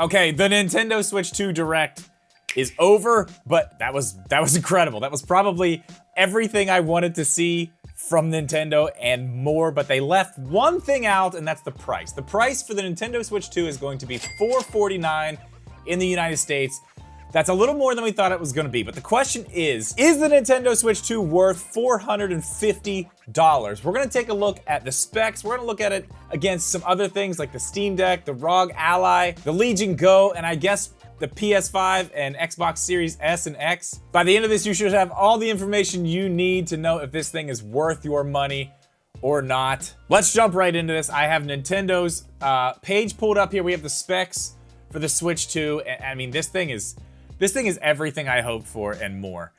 Okay, the Nintendo Switch 2 Direct is over, but that was incredible. That was probably everything I wanted to see from Nintendo and more, but they left one thing out, and that's the price. The price for the Nintendo Switch 2 is going to be $449 in the United States. That's a little more than we thought it was gonna be, but the question is the Nintendo Switch 2 worth $450? We're gonna take a look at the specs. We're gonna look at it against some other things like the Steam Deck, the ROG Ally, the Legion Go, and I guess the PS5 and Xbox Series S and X. By the end of this, you should have all the information you need to know if this thing is worth your money or not. Let's jump right into this. I have Nintendo's page pulled up here. We have the specs for the Switch 2. I mean, this thing is everything I hoped for and more.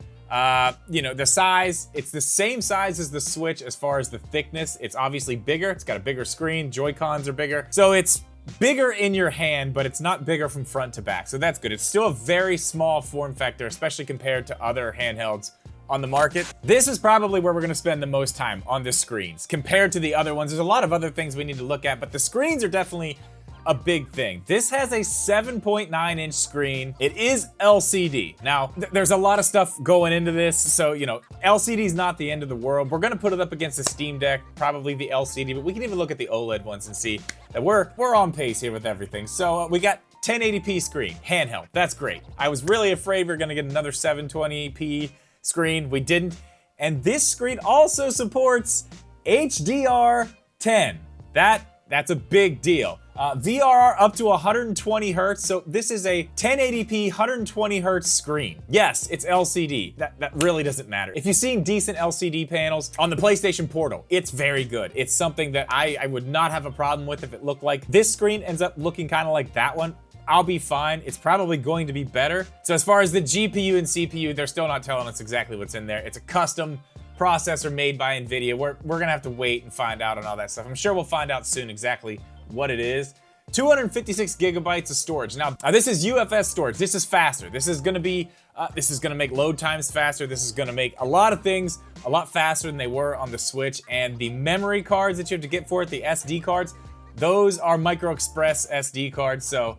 You know, the size, it's the same size as the Switch as far as the thickness. It's obviously bigger. It's got a bigger screen. Joy-Cons are bigger. So it's bigger in your hand, but it's not bigger from front to back. So that's good. It's still a very small form factor, especially compared to other handhelds on the market. This is probably where we're gonna spend the most time on the screens compared to the other ones. There's a lot of other things we need to look at, but the screens are definitely a big thing. This has a 7.9-inch screen. It is LCD. Now, there's a lot of stuff going into this, so, you know, LCD is not the end of the world. We're gonna put it up against the Steam Deck, probably the LCD, but we can even look at the OLED ones and see that we're on pace here with everything. So we got 1080p screen, handheld. That's great. I was really afraid we were gonna get another 720p screen. We didn't. And this screen also supports HDR10. That's a big deal. VRR up to 120 hertz, so this is a 1080p 120 hertz screen. Yes, it's LCD. That really doesn't matter. If you've seen decent LCD panels on the PlayStation Portal, it's very good. It's something that I would not have a problem with if it looked like this screen ends up looking kind of like that one. I'll be fine. It's probably going to be better. So as far as the GPU and CPU, they're still not telling us exactly what's in there. It's a custom processor made by NVIDIA. We're gonna have to wait and find out on all that stuff. I'm sure we'll find out soon exactly what it is. 256 gigabytes of storage. Now, this is UFS storage. This is faster. This is gonna make load times faster. This is gonna make a lot of things a lot faster than they were on the Switch. And the memory cards that you have to get for it, the SD cards, those are micro express SD cards. So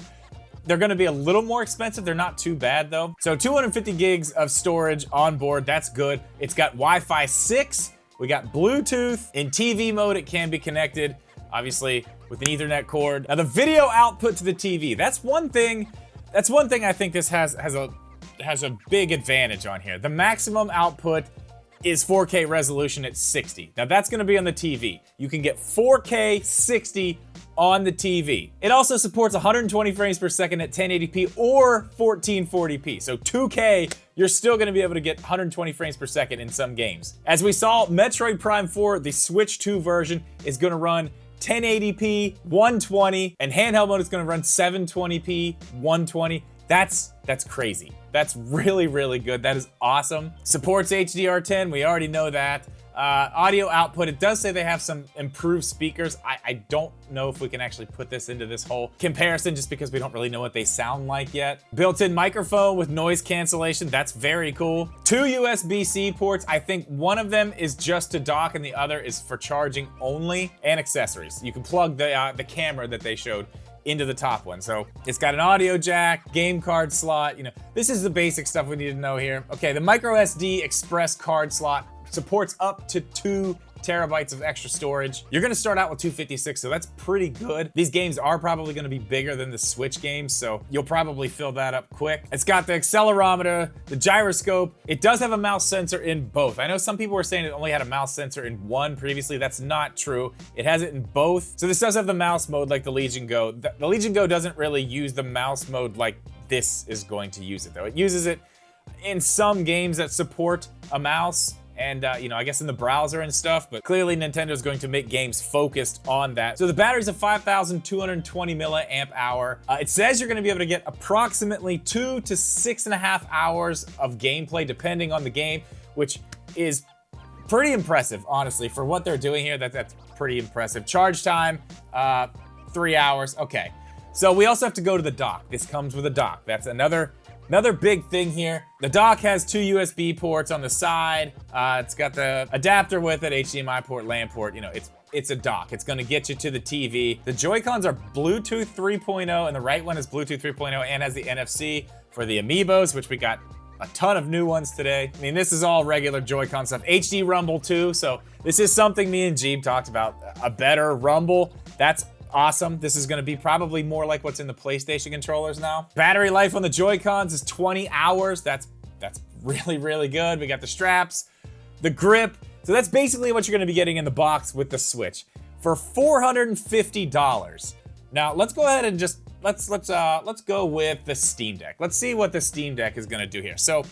they're gonna be a little more expensive. They're not too bad though. So 250 gigs of storage on board, that's good. It's got Wi-Fi 6, we got Bluetooth. In TV mode, it can be connected, obviously, with an Ethernet cord. Now the video output to the TV, that's one thing I think this has a big advantage on here. The maximum output is 4K resolution at 60. Now that's gonna be on the TV. You can get 4K 60 on the TV. It also supports 120 frames per second at 1080p or 1440p. So 2K, you're still gonna be able to get 120 frames per second in some games. As we saw, Metroid Prime 4, the Switch 2 version, is gonna run 1080p, 120, and handheld mode is gonna run 720p, 120. That's crazy. That's really, really good. That is awesome. Supports HDR10, we already know that. Audio output, it does say they have some improved speakers. I don't know if we can actually put this into this whole comparison just because we don't really know what they sound like yet. Built-in microphone with noise cancellation, that's very cool. 2 USB-C ports, I think one of them is just to dock and the other is for charging only, and accessories. You can plug the camera that they showed into the top one. So it's got an audio jack, game card slot, you know, this is the basic stuff we need to know here. Okay, the micro SD express card slot supports up to 2 terabytes of extra storage. You're gonna start out with 256, so that's pretty good. These games are probably gonna be bigger than the Switch games, so you'll probably fill that up quick. It's got the accelerometer, the gyroscope. It does have a mouse sensor in both. I know some people were saying it only had a mouse sensor in one previously. That's not true. It has it in both. So this does have the mouse mode like the Legion Go. The Legion Go doesn't really use the mouse mode like this is going to use it though. It uses it in some games that support a mouse, and you know, I guess in the browser and stuff, but clearly Nintendo's going to make games focused on that. So the battery's a 5,220 milliamp hour. It says you're gonna be able to get approximately 2 to 6.5 hours of gameplay depending on the game, which is pretty impressive, honestly. For what they're doing here, that's pretty impressive. Charge time, 3 hours, okay. So we also have to go to the dock. This comes with a dock. That's another big thing here. The dock has 2 USB ports on the side. It's got the adapter with it, HDMI port, LAN port. You know, it's it's a dock. It's gonna get you to the TV. The Joy-Cons are Bluetooth 3.0, and the right one is Bluetooth 3.0 and has the NFC for the Amiibos, which we got a ton of new ones today. I mean, this is all regular Joy-Con stuff. HD Rumble too, so this is something me and Jeeb talked about. A better Rumble, that's awesome. This is gonna be probably more like what's in the PlayStation controllers now. Battery life on the Joy-Cons is 20 hours. That's really, really good. We got the straps, the grip. So that's basically what you're gonna be getting in the box with the Switch for $450. Now let's go ahead and just, let's go with the Steam Deck. Let's see what the Steam Deck is gonna do here. So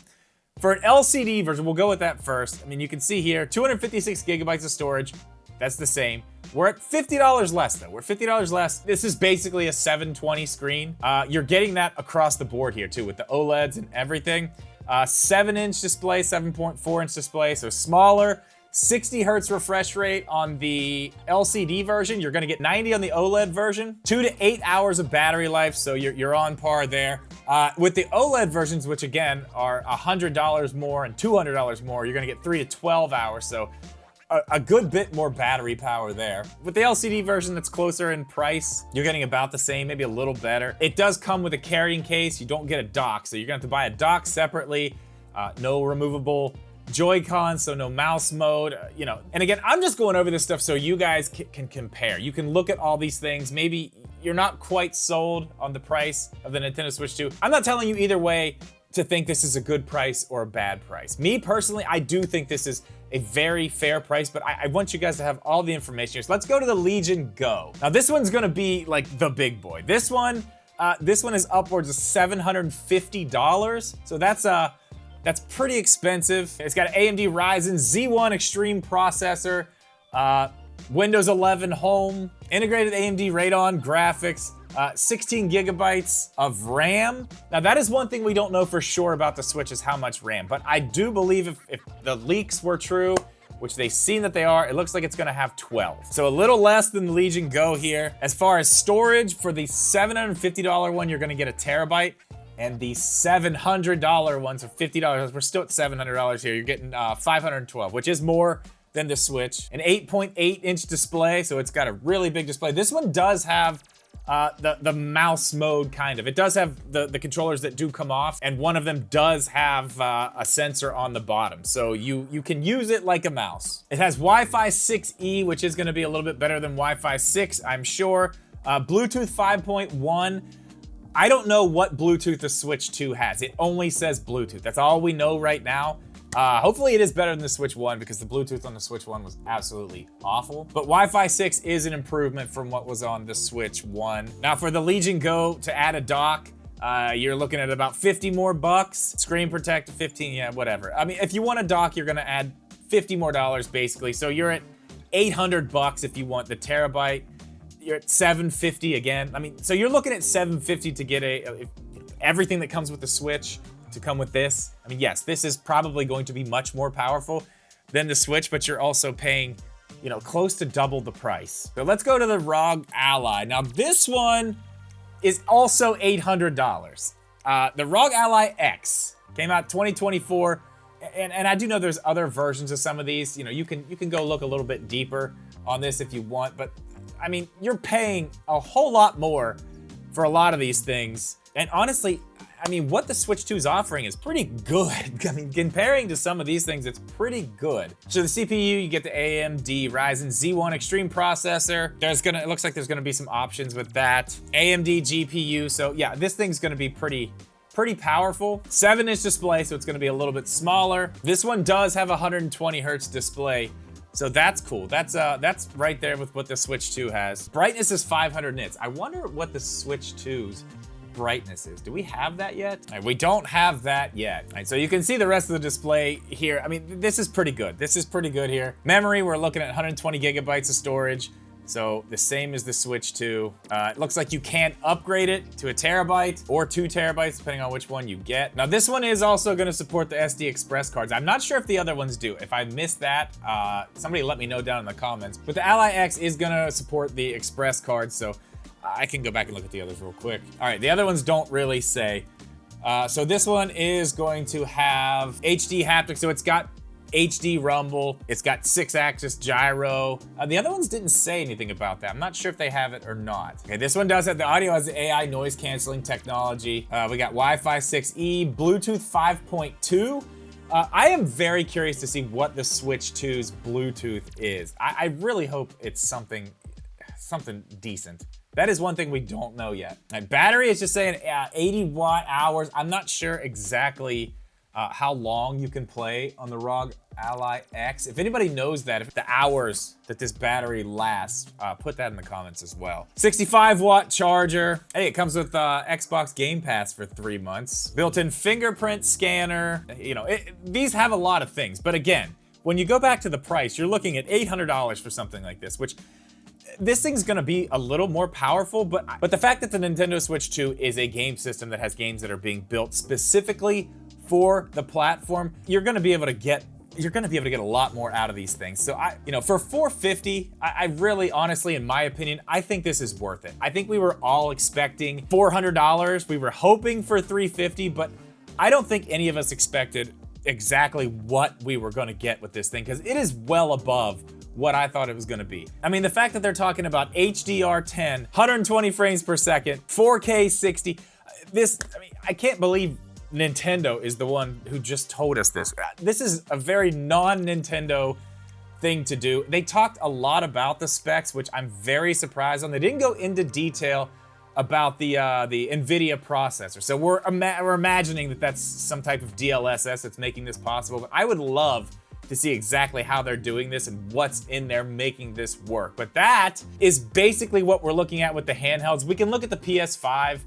for an LCD version, we'll go with that first. I mean, you can see here, 256 gigabytes of storage. That's the same. We're at $50 less though. We're $50 less. This is basically a 720 screen. You're getting that across the board here too with the OLEDs and everything. 7-inch display, 7.4-inch display, so smaller. 60 hertz refresh rate on the LCD version. You're gonna get 90 on the OLED version. 2 to 8 hours of battery life, so you're on par there. With the OLED versions, which again are $100 more and $200 more, you're gonna get 3 to 12 hours, so a good bit more battery power there. With the LCD version that's closer in price, you're getting about the same, maybe a little better. It does come with a carrying case. You don't get a dock, so you're gonna have to buy a dock separately. No removable Joy-Con, so no mouse mode, you know. And again, I'm just going over this stuff so you guys can compare. You can look at all these things. Maybe you're not quite sold on the price of the Nintendo Switch 2. I'm not telling you either way to think this is a good price or a bad price. Me personally, I do think this is a very fair price, but I want you guys to have all the information here. So let's go to the Legion Go. Now this one's gonna be like the big boy. This one is upwards of $750. So that's pretty expensive. It's got an AMD Ryzen Z1 Extreme processor, Windows 11 Home, integrated AMD Radeon graphics, 16 gigabytes of RAM. Now that is one thing we don't know for sure about the Switch is how much RAM, but I do believe if the leaks were true, which they seem that they are, it looks like it's gonna have 12. So a little less than the Legion Go here. As far as storage, for the $750 one, you're gonna get a terabyte, and the $700 one, so $50, we're still at $700 here, you're getting 512, which is more than the Switch. An 8.8-inch display, so it's got a really big display. This one does have the mouse mode, kind of. It does have the controllers that do come off, and one of them does have a sensor on the bottom, so you can use it like a mouse. It has Wi-Fi 6E, which is gonna be a little bit better than Wi-Fi 6, I'm sure. Bluetooth 5.1. I don't know what Bluetooth the Switch 2 has. It only says Bluetooth. That's all we know right now. Hopefully it is better than the Switch 1 because the Bluetooth on the Switch 1 was absolutely awful. But Wi-Fi 6 is an improvement from what was on the Switch 1. Now for the Legion Go, to add a dock, you're looking at about 50 more bucks. Screen protector, 15, yeah, whatever. I mean, if you want a dock, you're gonna add 50 more dollars basically. So you're at 800 bucks if you want the terabyte. You're at 750 again. I mean, so you're looking at 750 to get everything that comes with the Switch to come with this. I mean, yes, this is probably going to be much more powerful than the Switch, but you're also paying, you know, close to double the price. So let's go to the ROG Ally. Now this one is also $800. The ROG Ally X came out 2024, and I do know there's other versions of some of these. You know, you can go look a little bit deeper on this if you want, but I mean, you're paying a whole lot more for a lot of these things. And honestly, I mean, what the Switch 2 is offering is pretty good. I mean, comparing to some of these things, it's pretty good. So the CPU, you get the AMD Ryzen Z1 Extreme processor. It looks like there's gonna be some options with that. AMD GPU, so yeah, this thing's gonna be pretty powerful. 7-inch display, so it's gonna be a little bit smaller. This one does have a 120 hertz display, so that's cool. That's right there with what the Switch 2 has. Brightness is 500 nits. I wonder what the Switch 2's brightness is. Do we have that yet? All right, we don't have that yet. All right, so you can see the rest of the display here. I mean, this is pretty good. This is pretty good here. Memory, we're looking at 120 gigabytes of storage. So the same as the Switch 2. It looks like you can't upgrade it to a terabyte or 2 terabytes, depending on which one you get. Now this one is also gonna support the SD Express cards. I'm not sure if the other ones do. If I missed that, somebody let me know down in the comments. But the Ally X is gonna support the Express cards, so I can go back and look at the others real quick. All right, the other ones don't really say. So this one is going to have HD haptics, so it's got HD rumble. It's got 6-axis gyro. The other ones didn't say anything about that. I'm not sure if they have it or not. Okay, this one does have the audio, has the AI noise canceling technology. We got Wi-Fi 6E, Bluetooth 5.2. I am very curious to see what the Switch 2's Bluetooth is. I really hope it's something decent. That is one thing we don't know yet. Battery is just saying 80 watt hours. I'm not sure exactly how long you can play on the ROG Ally X. If anybody knows that, if the hours that this battery lasts, put that in the comments as well. 65 watt charger. Hey, it comes with Xbox Game Pass for 3 months. Built-in fingerprint scanner. You know, these have a lot of things, but again, when you go back to the price, you're looking at $800 for something like this, which this thing's gonna be a little more powerful, but the fact that the Nintendo Switch 2 is a game system that has games that are being built specifically for the platform, you're gonna be able to get a lot more out of these things. So for $450, I really, honestly, in my opinion, I think this is worth it. I think we were all expecting $400. We were hoping for $350, but I don't think any of us expected exactly what we were gonna get with this thing, because it is well above what I thought it was gonna be. I mean, the fact that they're talking about HDR10, 120 frames per second, 4K 60, I can't believe Nintendo is the one who just told us this. This is a very non-Nintendo thing to do. They talked a lot about the specs, which I'm very surprised on. They didn't go into detail about the NVIDIA processor. So we're imagining that that's some type of DLSS that's making this possible, but I would love to see exactly how they're doing this and what's in there making this work. But that is basically what we're looking at with the handhelds. We can look at the PS5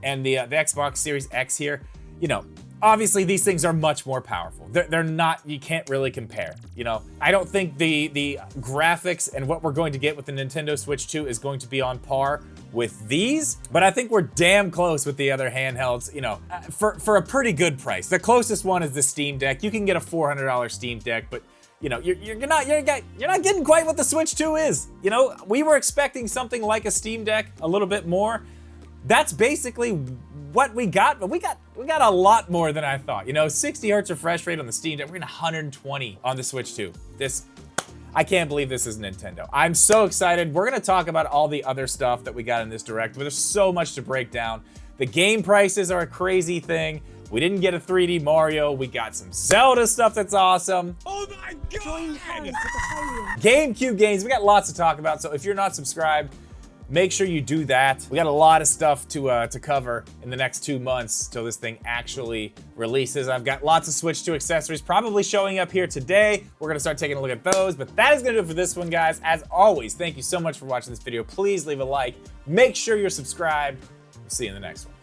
and the Xbox Series X here. You know, obviously these things are much more powerful. They're not, you can't really compare. You know, I don't think the graphics and what we're going to get with the Nintendo Switch 2 is going to be on par with these, but I think we're damn close with the other handhelds, you know, for a pretty good price. The closest one is the Steam Deck. You can get a $400 Steam Deck, but you know, you're not getting quite what the Switch 2 is. You know, we were expecting something like a Steam Deck, a little bit more. That's basically what we got, but we got a lot more than I thought. You know, 60 hertz refresh rate on the Steam Deck, we're getting 120 on the Switch 2. I can't believe this is Nintendo. I'm so excited. We're gonna talk about all the other stuff that we got in this Direct, but there's so much to break down. The game prices are a crazy thing. We didn't get a 3D Mario. We got some Zelda stuff that's awesome. Oh my God! GameCube games, we got lots to talk about, so if you're not subscribed, make sure you do that. We got a lot of stuff to cover in the next 2 months till this thing actually releases. I've got lots of Switch 2 accessories probably showing up here today. We're gonna start taking a look at those, but that is gonna do it for this one, guys. As always, thank you so much for watching this video. Please leave a like. Make sure you're subscribed. We'll see you in the next one.